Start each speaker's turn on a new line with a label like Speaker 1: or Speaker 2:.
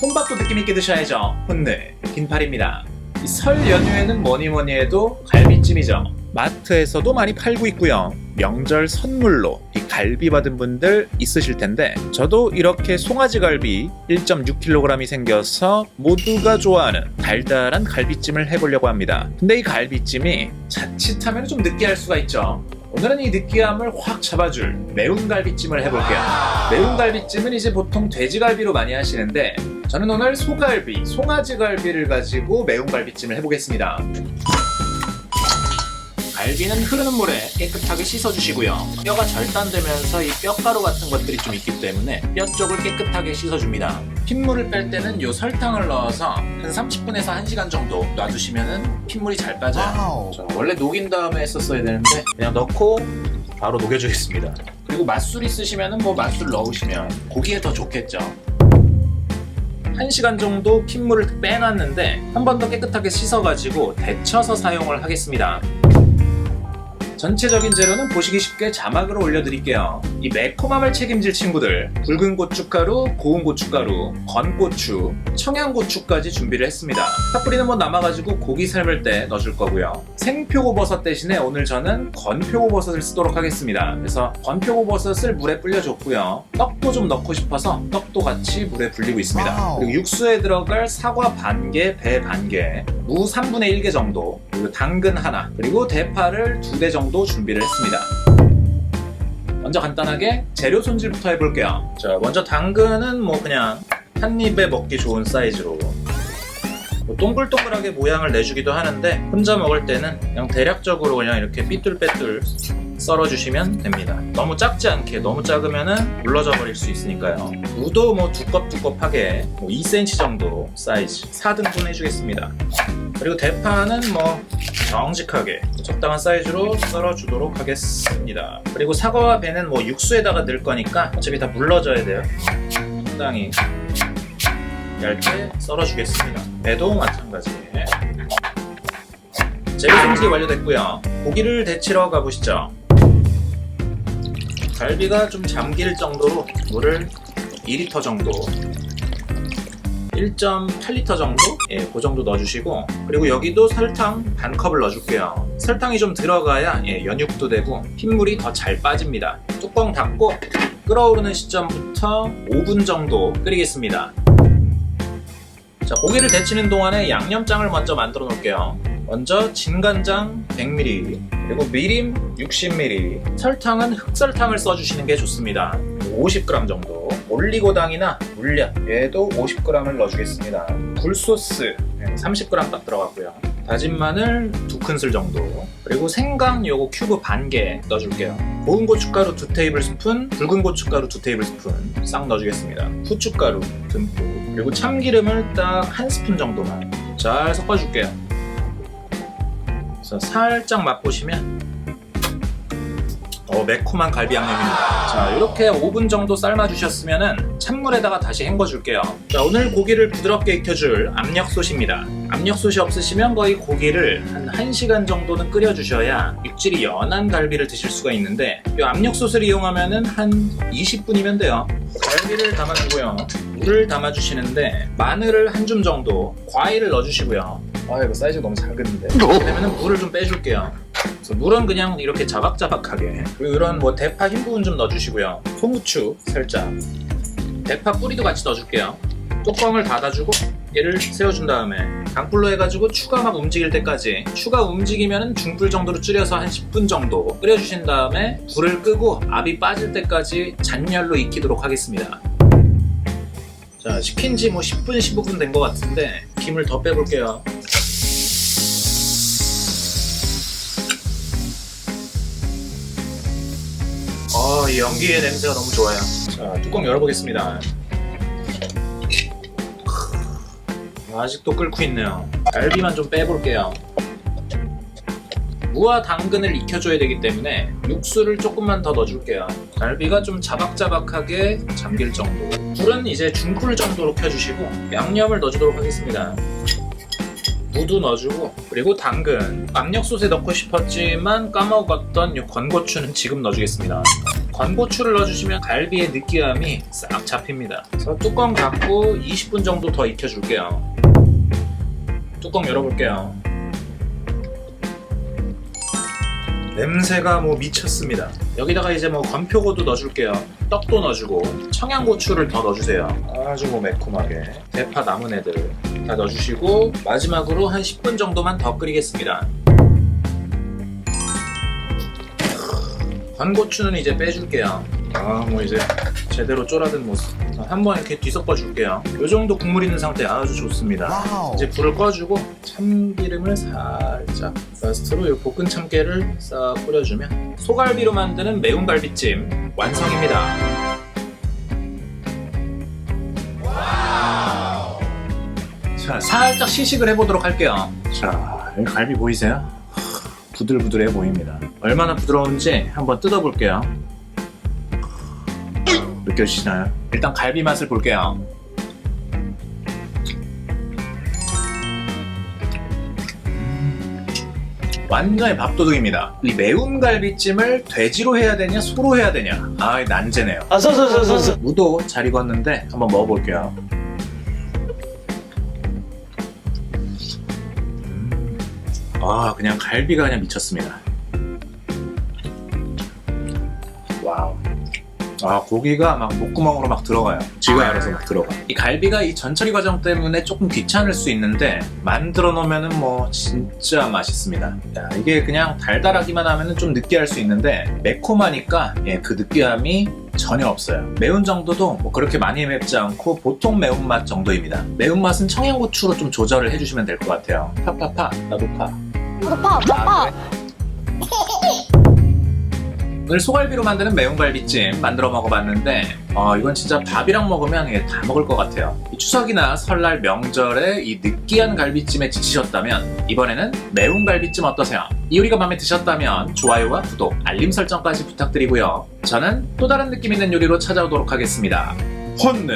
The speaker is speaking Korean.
Speaker 1: 혼밥도 느낌있게 드셔야죠. 혼내 빈팔입니다. 이 설 연휴에는 뭐니 해도 갈비찜이죠. 마트에서도 많이 팔고 있고요. 명절 선물로 이 갈비 받은 분들 있으실 텐데, 저도 이렇게 송아지 갈비 1.6kg이 생겨서 모두가 좋아하는 달달한 갈비찜을 해보려고 합니다. 근데 이 갈비찜이 자칫하면 좀 느끼할 수가 있죠. 오늘은 이 느끼함을 확 잡아줄 매운 갈비찜을 해볼게요. 매운 갈비찜은 이제 보통 돼지갈비로 많이 하시는데, 저는 오늘 소갈비, 송아지 갈비를 가지고 매운 갈비찜을 해보겠습니다. 갈비는 흐르는 물에 깨끗하게 씻어주시고요. 뼈가 절단되면서 이 뼈가루 같은 것들이 좀 있기 때문에 뼈 쪽을 깨끗하게 씻어줍니다. 핏물을 뺄 때는 요 설탕을 넣어서 한 30분에서 1시간 정도 놔두시면 핏물이 잘 빠져요. 원래 녹인 다음에 했었어야 되는데 그냥 넣고 바로 녹여주겠습니다. 그리고 맛술 있으시면 뭐 맛술 넣으시면 고기에 더 좋겠죠. 1시간 정도 핏물을 빼놨는데 한 번 더 깨끗하게 씻어가지고 데쳐서 사용을 하겠습니다. 전체적인 재료는 보시기 쉽게 자막으로 올려드릴게요. 이 매콤함을 책임질 친구들, 붉은 고춧가루, 고운 고춧가루, 건고추, 청양고추까지 준비를 했습니다. 파뿌리는 뭐 남아가지고 고기 삶을 때 넣어줄 거고요. 생표고버섯 대신에 오늘 저는 건표고버섯을 쓰도록 하겠습니다. 그래서 건표고버섯을 물에 불려줬고요. 떡도 좀 넣고 싶어서 떡도 같이 물에 불리고 있습니다. 그리고 육수에 들어갈 사과 반개, 배 반개, 무 3분의 1개 정도, 그리고 당근 하나, 그리고 대파를 2대 정도 준비를 했습니다. 먼저 간단하게 재료 손질부터 해볼게요. 자, 먼저 당근은 뭐 그냥 한 입에 먹기 좋은 사이즈로 뭐 동글동글하게 모양을 내주기도 하는데, 혼자 먹을 때는 그냥 대략적으로 그냥 이렇게 삐뚤빼뚤 썰어주시면 됩니다. 너무 작지 않게, 너무 작으면 물러져 버릴 수 있으니까요. 무도 뭐 두껍하게 뭐 2cm 정도 사이즈 4등분 해주겠습니다. 그리고 대파는 뭐 정직하게 적당한 사이즈로 썰어주도록 하겠습니다. 그리고 사과와 배는 뭐 육수에다가 넣을 거니까 어차피 다 물러져야 돼요. 적당히 얇게 썰어주겠습니다. 배도 마찬가지. 재료 손질이 완료됐고요. 고기를 데치러 가보시죠. 갈비가 좀 잠길 정도로 물을 2리터 정도, 1.8리터 정도? 예, 그 정도 넣어주시고, 그리고 여기도 설탕 반 컵을 넣어줄게요. 설탕이 좀 들어가야 연육도 되고 핏물이 더 잘 빠집니다. 뚜껑 닫고 끓어오르는 시점부터 5분 정도 끓이겠습니다. 자, 고기를 데치는 동안에 양념장을 먼저 만들어 놓을게요. 먼저 진간장 100ml, 그리고 미림 60ml, 설탕은 흑설탕을 써주시는 게 좋습니다. 50g 정도, 올리고당이나 물엿 얘도 50g을 넣어주겠습니다. 굴소스 30g 딱 들어갔고요. 다진 마늘 2큰술 정도, 그리고 생강 요거 큐브 반개 넣어줄게요. 고운 고춧가루 2테이블스푼, 붉은 고춧가루 2테이블스푼 싹 넣어주겠습니다. 후춧가루 듬뿍, 그리고 참기름을 딱 1스푼 정도만 잘 섞어줄게요. 그래서 살짝 맛보시면 매콤한 갈비 양념입니다. 자, 이렇게 5분 정도 삶아주셨으면 찬물에다가 다시 헹궈줄게요. 자, 오늘 고기를 부드럽게 익혀줄 압력솥입니다. 압력솥이 없으시면 거의 고기를 한 1시간 정도는 끓여주셔야 육질이 연한 갈비를 드실 수가 있는데, 이 압력솥을 이용하면 한 20분이면 돼요. 갈비를 담아주고요. 물을 담아주시는데 마늘을 한 줌 정도, 과일을 넣어주시고요. 이거 사이즈가 너무 작은데. 이렇게 되면 물을 좀 빼줄게요. 그래서 물은 그냥 이렇게 자박자박하게, 그리고 이런 뭐 대파 흰 부분 좀 넣어주시고요. 소무추 살짝, 대파 뿌리도 같이 넣어줄게요. 뚜껑을 닫아주고 얘를 세워준 다음에 강불로 해가지고 추가 막 움직일 때까지, 추가 움직이면 중불 정도로 줄여서 한 10분 정도 끓여주신 다음에 불을 끄고 압이 빠질 때까지 잔열로 익히도록 하겠습니다. 자, 식힌 지 뭐 10분, 15분 된 것 같은데 김을 더 빼볼게요. 이 연기의 냄새가 너무 좋아요. 자, 뚜껑 열어보겠습니다. 아직도 끓고 있네요. 갈비만 좀 빼볼게요. 무와 당근을 익혀줘야 되기 때문에 육수를 조금만 더 넣어줄게요. 갈비가 좀 자박자박하게 잠길 정도. 불은 이제 중불 정도로 켜주시고 양념을 넣어주도록 하겠습니다. 무도 넣어주고, 그리고 당근, 압력솥에 넣고 싶었지만 까먹었던 이 건고추는 지금 넣어주겠습니다. 건고추를 넣어주시면 갈비의 느끼함이 싹 잡힙니다. 그래서 뚜껑 닫고 20분 정도 더 익혀줄게요. 뚜껑 열어볼게요. 냄새가 뭐 미쳤습니다. 여기다가 이제 뭐 건표고도 넣어줄게요. 떡도 넣어주고 청양고추를 더 넣어주세요. 아주 뭐 매콤하게. 대파 남은 애들 다 넣어주시고 마지막으로 한 10분 정도만 더 끓이겠습니다. 건고추는 이제 빼줄게요. 뭐 이제 제대로 졸아든 모습. 한번 이렇게 뒤섞어 줄게요. 이 정도 국물 있는 상태 아주 좋습니다. 이제 불을 꺼주고 참기름을 살짝 라스트로 이 볶은 참깨를 싹 뿌려주면 소갈비로 만드는 매운 갈비찜 완성입니다. 자, 살짝 시식을 해보도록 할게요. 자, 여기 갈비 보이세요? 부들부들해 보입니다. 얼마나 부드러운지 한번 뜯어볼게요. 느껴지시나요? 일단 갈비 맛을 볼게요. 완전히 밥도둑입니다. 이 매운 갈비찜을 돼지로 해야 되냐 소로 해야 되냐, 난제네요. 무도 잘 익었는데 한번 먹어볼게요. 그냥 갈비가 그냥 미쳤습니다. 와우. 고기가 막 목구멍으로 막 들어가요. 쥐가 알아서 막 들어가. 이 갈비가 이 전처리 과정 때문에 조금 귀찮을 수 있는데 만들어 놓으면은 뭐 진짜 맛있습니다. 이게 그냥 달달하기만 하면은 좀 느끼할 수 있는데 매콤하니까 그 느끼함이 전혀 없어요. 매운 정도도 뭐 그렇게 많이 맵지 않고 보통 매운맛 정도입니다. 매운맛은 청양고추로 좀 조절을 해주시면 될 것 같아요. 파파파, 나도 파.
Speaker 2: 파.
Speaker 1: 오늘 소갈비로 만드는 매운 갈비찜 만들어 먹어봤는데 이건 진짜 밥이랑 먹으면 이게 다 먹을 것 같아요. 이 추석이나 설날 명절에 이 느끼한 갈비찜에 지치셨다면 이번에는 매운 갈비찜 어떠세요? 이 요리가 마음에 드셨다면 좋아요와 구독, 알림 설정까지 부탁드리고요. 저는 또 다른 느낌 있는 요리로 찾아오도록 하겠습니다. 혼내!